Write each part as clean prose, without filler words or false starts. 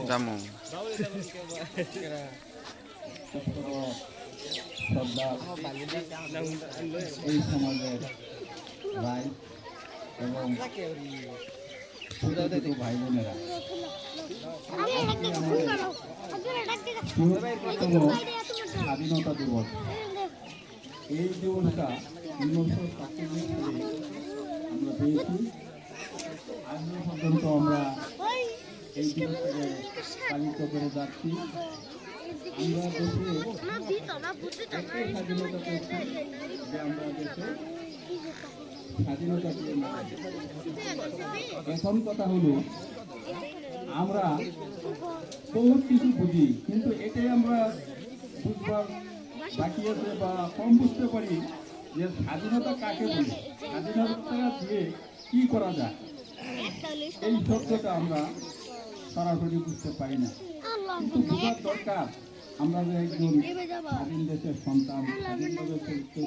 জামু এই সমাজের ভাই এবং ভাই বোনেরা স্বাধীনতা দিবস। এই দিবসটা 1947 সালে আমরা পেয়েছি। আজ পর্যন্ত আমরা এই দিবসটাকে পালিত করে যাচ্ছি। আমরা দেশে একটাই স্বাধীনতা পেয়েছি যে আমরা দেশে স্বাধীনতা পেয়ে না। এখন কথা হলো আমরা বহুত কিছু বুঝি, কিন্তু এটাই আমরা বুঝবার বাকি আছে বা কম বুঝতে পারি যে স্বাধীনতা কাকে বলি, স্বাধীনতা দিয়ে কি করা যায়, এই শব্দটা আমরা সরাসরি বুঝতে পারি না। কিন্তু বোঝার দরকার আমরা যে একজন স্বাধীন দেশের সন্তান, স্বাধীনভাবে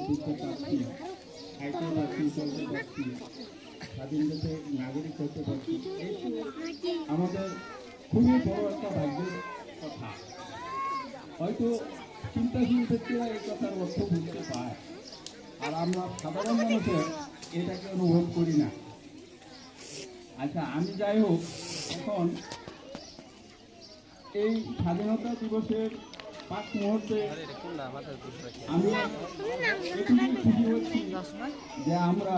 বুঝতে পারছি, খাইতে পারছি, চলতে পারছি, স্বাধীন দেশের নাগরিক হতে পারছি, আমাদের খুবই বড় একটা ভাগ্যের কথা। হয়তো চিন্তাশীল ব্যক্তিরা এই কথার অর্থ বুঝতে পায়, আর আমরা সাধারণ মানুষের এটাকে অনুভব করি না। আচ্ছা, আমি যাই হোক, এখন এই স্বাধীনতা দিবসের 5 মুহূর্তে আমি খুশি হচ্ছি যে আমরা